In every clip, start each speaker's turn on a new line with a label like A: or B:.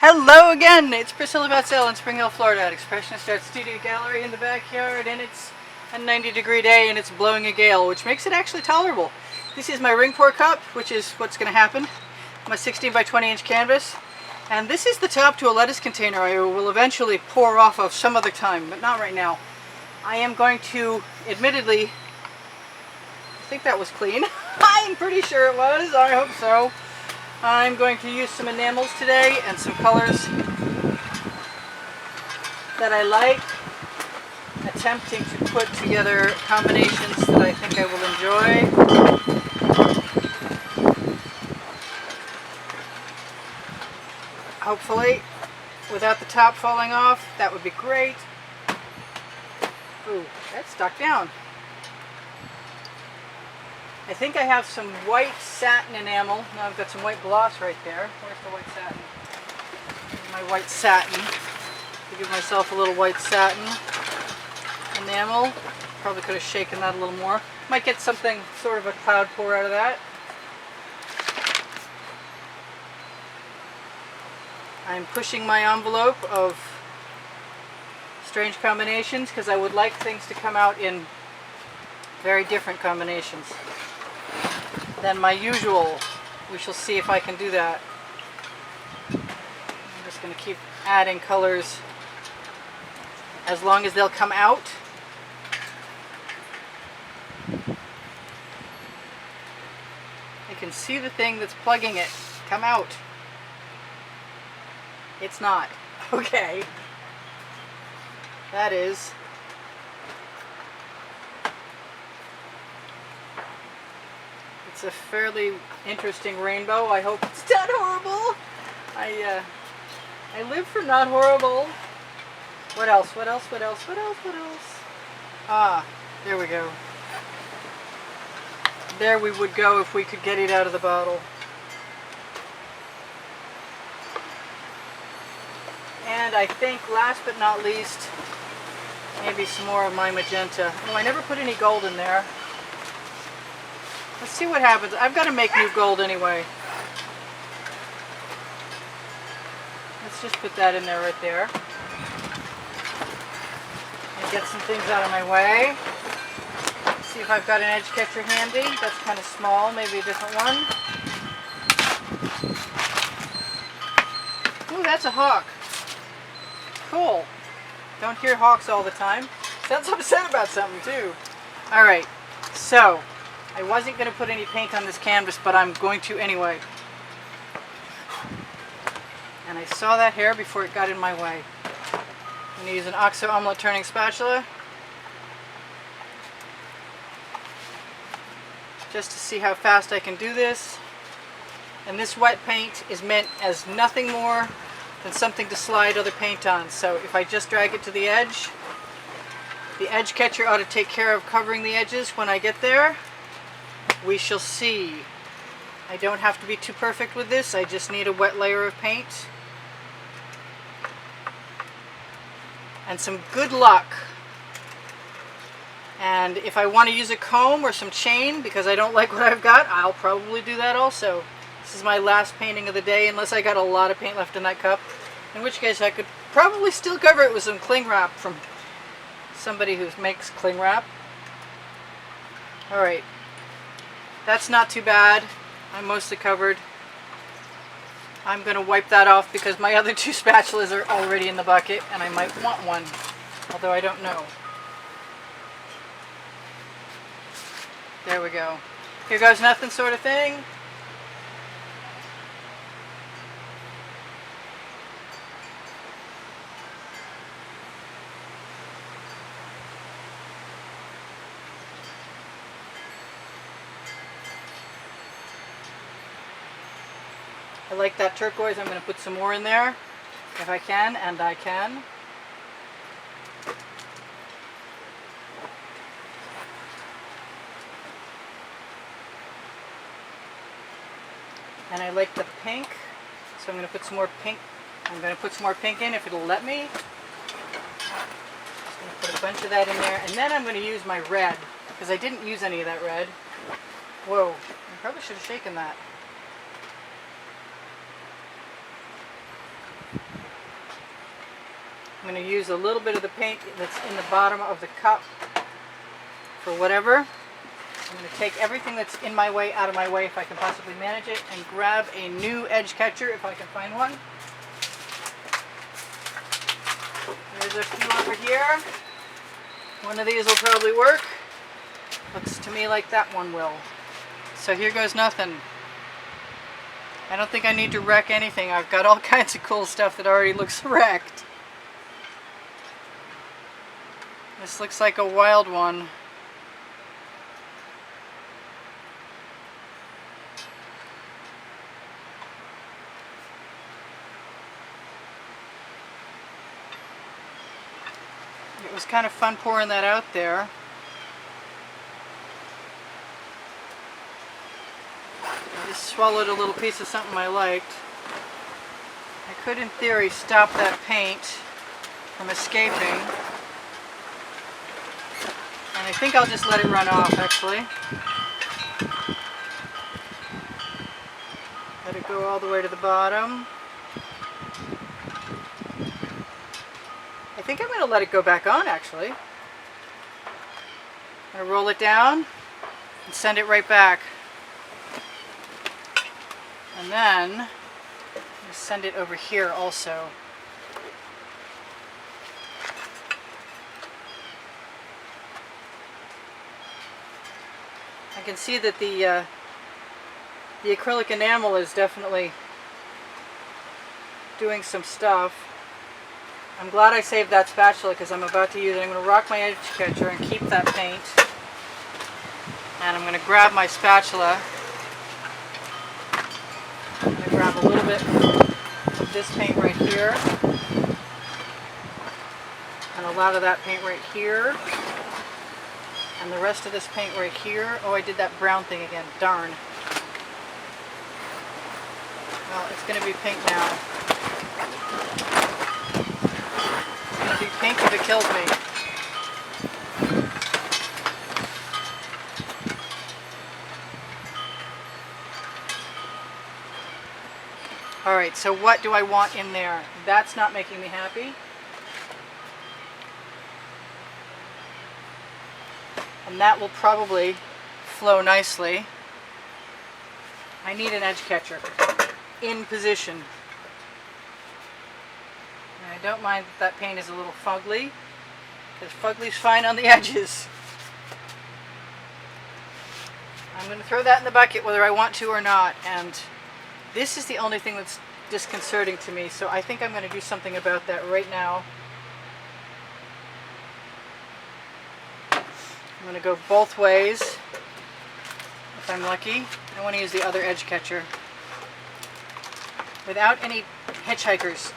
A: Hello again, it's Priscilla Batzell in Spring Hill, Florida at Expressionist Art Studio Gallery in the backyard, and it's a 90-degree day and it's blowing a gale, which makes it actually tolerable. This is my ring pour cup, which is what's going to happen. My 16 by 20 inch canvas. And this is the top to a lettuce container I will eventually pour off of some other time, but not right now. I am going to, admittedly, I think that was clean. I'm pretty sure it was, I hope so. I'm going to use some enamels today and some colors that I like, attempting to put together combinations that I think I will enjoy. Hopefully, without the top falling off, that would be great. Ooh, that's stuck down. I think I have some white satin enamel. Now I've got some white gloss right there. Where's the white satin? Here's my white satin. To give myself a little white satin enamel. Probably could have shaken that a little more. Might get something, sort of a cloud pour out of that. I'm pushing my envelope of strange combinations because I would like things to come out in very different combinations than my usual. We shall see if I can do that. I'm just going to keep adding colors as long as they'll come out. I can see the thing that's plugging it come out. It's not. Okay. That is. It's a fairly interesting rainbow. I hope it's not horrible. I live for not horrible. What else? What else? What else? What else? What else? Ah, there we go. There we would go if we could get it out of the bottle. And I think, last but not least, maybe some more of my magenta. Oh, I never put any gold in there. Let's see what happens. I've got to make new gold anyway. Let's just put that in there right there. And get some things out of my way. Let's see if I've got an edge catcher handy. That's kind of small. Maybe a different one. Ooh, that's a hawk. Cool. Don't hear hawks all the time. Sounds upset about something too. Alright, so I wasn't going to put any paint on this canvas, but I'm going to anyway. And I saw that hair before it got in my way. I'm going to use an OXO omelet turning spatula just to see how fast I can do this. And this wet paint is meant as nothing more than something to slide other paint on. So if I just drag it to the edge catcher ought to take care of covering the edges when I get there. We shall see. I don't have to be too perfect with this. I just need a wet layer of paint. And some good luck. And if I want to use a comb or some chain because I don't like what I've got, I'll probably do that also. This is my last painting of the day, unless I got a lot of paint left in that cup. In which case I could probably still cover it with some cling wrap from somebody who makes cling wrap. Alright. That's not too bad. I'm mostly covered. I'm going to wipe that off because my other two spatulas are already in the bucket and I might want one. Although I don't know. There we go. Here goes nothing sort of thing. I like that turquoise. I'm going to put some more in there if I can, and I can. And I like the pink, so I'm going to put some more pink. I'm going to put some more pink in if it'll let me. Just going to put a bunch of that in there, and then I'm going to use my red because I didn't use any of that red. Whoa, I probably should have shaken that. I'm going to use a little bit of the paint that's in the bottom of the cup for whatever. I'm going to take everything that's in my way out of my way if I can possibly manage it, and grab a new edge catcher if I can find one. There's a few over here. One of these will probably work. Looks to me like that one will. So here goes nothing. I don't think I need to wreck anything. I've got all kinds of cool stuff that already looks wrecked. This looks like a wild one. It was kind of fun pouring that out there. I just swallowed a little piece of something I liked. I could, in theory, stop that paint from escaping. And I think I'll just let it run off, actually. Let it go all the way to the bottom. I think I'm going to let it go back on, actually. I'm going to roll it down and send it right back. And then I'm going to send it over here also. I can see that the acrylic enamel is definitely doing some stuff. I'm glad I saved that spatula because I'm about to use it. I'm going to rock my edge catcher and keep that paint. And I'm going to grab my spatula. I'm going to grab a little bit of this paint right here. And a lot of that paint right here. And the rest of this paint right here. Oh, I did that brown thing again. Darn. Well, it's going to be pink now. It's going to be pink if it kills me. Alright, so what do I want in there? That's not making me happy. And that will probably flow nicely. I need an edge catcher in position. And I don't mind that paint is a little fugly, because fugly's fine on the edges. I'm going to throw that in the bucket whether I want to or not, and this is the only thing that's disconcerting to me, so I think I'm going to do something about that right now. I'm going to go both ways, if I'm lucky. I want to use the other edge catcher without any hitchhikers.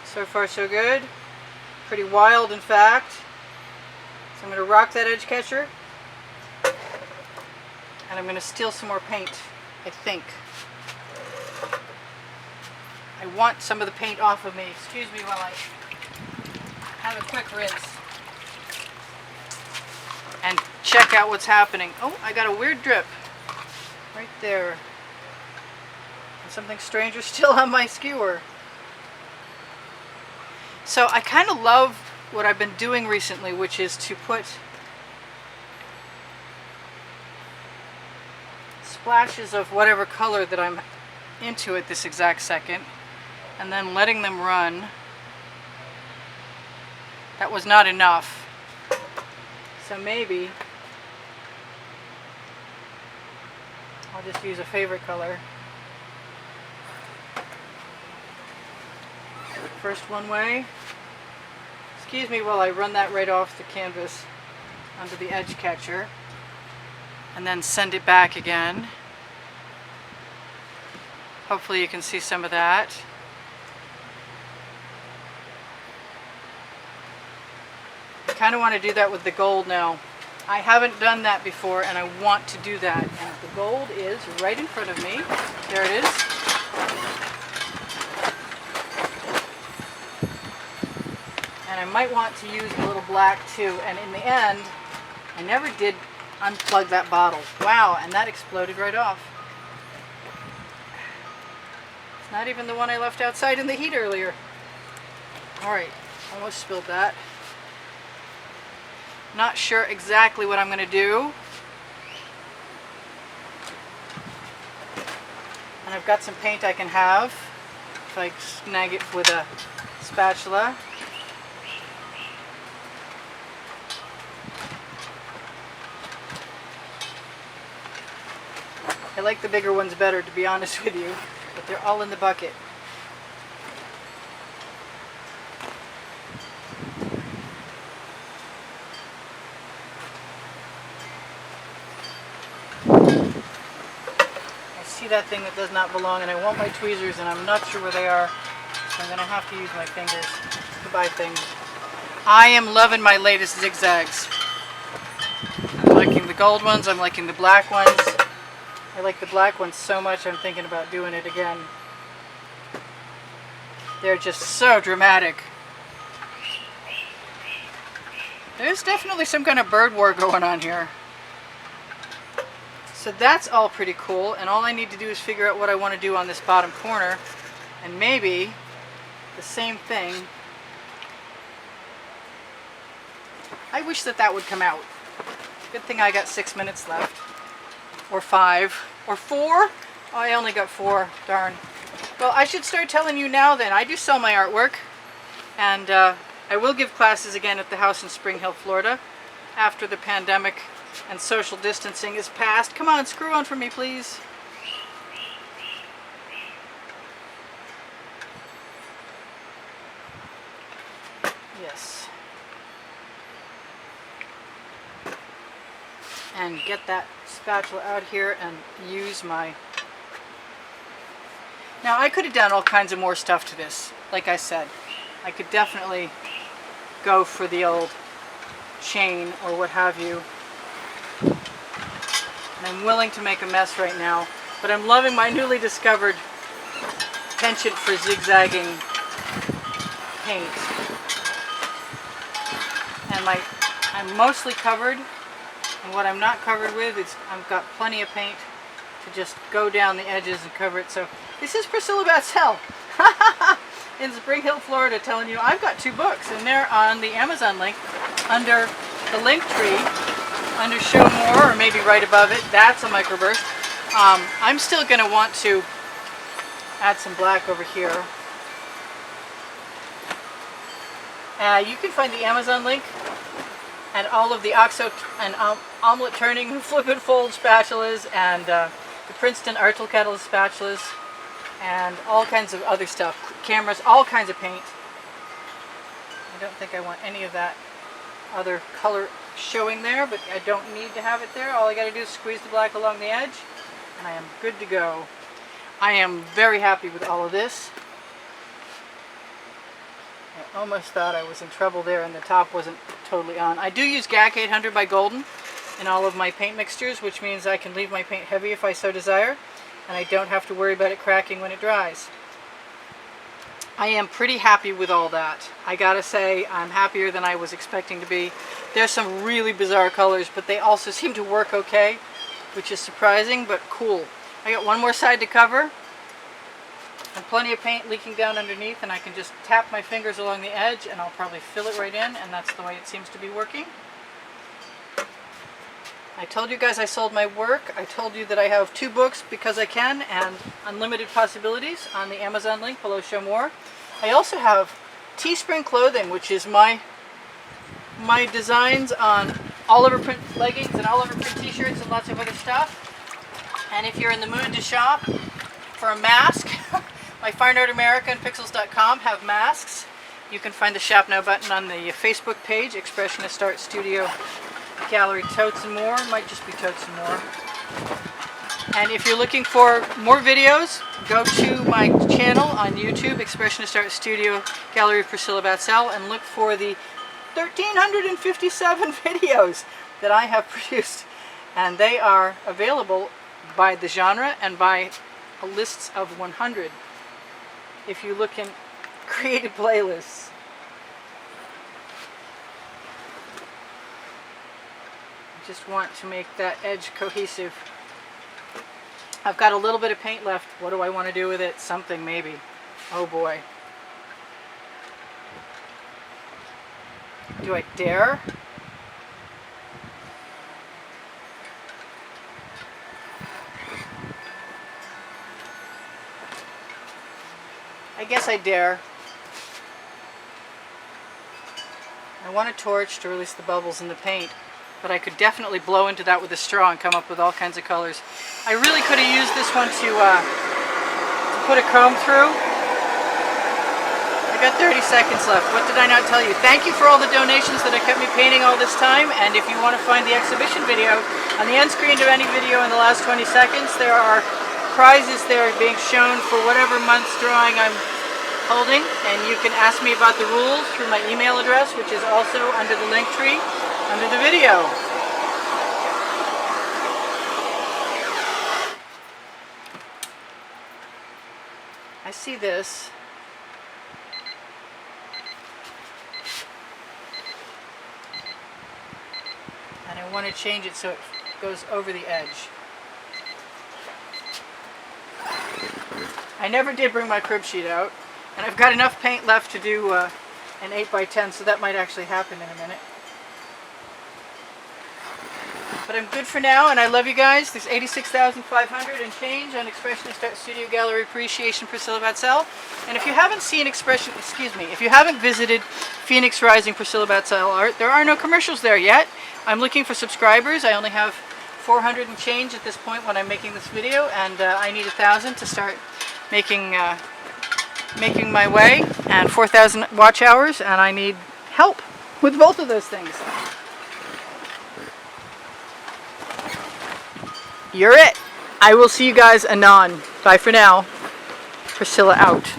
A: So far so good. Pretty wild, in fact. So I'm going to rock that edge catcher, and I'm going to steal some more paint, I think. I want some of the paint off of me. Excuse me while I have a quick rinse and check out what's happening. Oh, I got a weird drip right there. And something strange is still on my skewer. So I kind of love what I've been doing recently, which is to put splashes of whatever color that I'm into at this exact second, and then letting them run. That was not enough. So maybe I'll just use a favorite color. First one way. Excuse me while I run that right off the canvas onto the edge catcher, and then send it back again. Hopefully you can see some of that. I kind of want to do that with the gold now. I haven't done that before, and I want to do that. And the gold is right in front of me. There it is. And And I might want to use a little black too. And in the end, I never did unplug that bottle. Wow, and that exploded right off. It's not even the one I left outside in the heat earlier. Alright, almost spilled that. Not sure exactly what I'm going to do. And I've got some paint I can have if I snag it with a spatula. I like the bigger ones better, to be honest with you, but they're all in the bucket. I see that thing that does not belong, and I want my tweezers, and I'm not sure where they are, so I'm going to have to use my fingers to buy things. I am loving my latest zigzags. I'm liking the gold ones, I'm liking the black ones. I like the black ones so much I'm thinking about doing it again. They're just so dramatic. There's definitely some kind of bird war going on here. So that's all pretty cool, and all I need to do is figure out what I want to do on this bottom corner, and maybe the same thing. I wish that that would come out. Good thing I got 6 minutes left. Or 5. Or 4? Oh, I only got 4. Darn. Well, I should start telling you now then. I do sell my artwork. And I will give classes again at the house in Spring Hill, Florida. After the pandemic and social distancing is past. Come on, screw on for me, please. Yes. And get that spatula out here and use my... Now I could have done all kinds of more stuff to this. Like I said, I could definitely go for the old chain or what have you. And I'm willing to make a mess right now, but I'm loving my newly discovered penchant for zigzagging paint. And I'm mostly covered. And what I'm not covered with is I've got plenty of paint to just go down the edges and cover it. So this is Priscilla Batzell in Spring Hill, Florida, telling you I've got 2 books, and they're on the Amazon link under the link tree, under Show More, or maybe right above it. That's a microburst. I'm still going to want to add some black over here. You can find the Amazon link and all of the OXO and omelet turning flip and fold spatulas, and the Princeton Artel Kettle spatulas, and all kinds of other stuff, cameras, all kinds of paint. I don't think I want any of that other color showing there, but I don't need to have it there. All I got to do is squeeze the black along the edge, and I am good to go. I am very happy with all of this. I almost thought I was in trouble there and the top wasn't totally on. I do use GAC 800 by Golden in all of my paint mixtures, which means I can leave my paint heavy if I so desire, and I don't have to worry about it cracking when it dries. I am pretty happy with all that. I gotta say, I'm happier than I was expecting to be. There's some really bizarre colors, but they also seem to work okay, which is surprising, but cool. I got one more side to cover, and plenty of paint leaking down underneath, and I can just tap my fingers along the edge and I'll probably fill it right in, and that's the way it seems to be working. I told you guys I sold my work. I told you that I have 2 books, Because I Can and Unlimited Possibilities, on the Amazon link below Show More. I also have Teespring Clothing, which is my designs on all-over print leggings and all-over print t-shirts and lots of other stuff. And if you're in the mood to shop for a mask, my Fine Art America and Pixels.com have masks. You can find the Shop Now button on the Facebook page, Expressionist Art Studio Gallery Totes and More. It might just be Totes and More. And if you're looking for more videos, go to my channel on YouTube, Expressionist Art Studio Gallery Priscilla Batzell, and look for the 1,357 videos that I have produced. And they are available by the genre and by lists of 100. If you look in created playlists. Just want to make that edge cohesive. I've got a little bit of paint left. What do I want to do with it? Something maybe. Oh boy. Do I dare? I guess I dare. I want a torch to release the bubbles in the paint, but I could definitely blow into that with a straw and come up with all kinds of colors. I really could have used this one to put a comb through. I got 30 seconds left. What did I not tell you? Thank you for all the donations that have kept me painting all this time, and if you want to find the exhibition video, on the end screen of any video in the last 20 seconds, there are prizes there being shown for whatever month's drawing I'm holding, and you can ask me about the rules through my email address, which is also under the link tree under the video. I see this. And I want to change it so it goes over the edge. I never did bring my crib sheet out, and I've got enough paint left to do an 8x10, so that might actually happen in a minute. But I'm good for now, and I love you guys. There's 86,500 and change on Expressionist Art Studio Gallery Appreciation, Priscilla Batzell. And if you haven't seen if you haven't visited Phoenix Rising Priscilla Batzell Art, there are no commercials there yet. I'm looking for subscribers. I only have 400 and change at this point when I'm making this video, and I need 1,000 to start making my way, and 4,000 watch hours, and I need help with both of those things. You're it. I will see you guys anon. Bye for now. Priscilla out.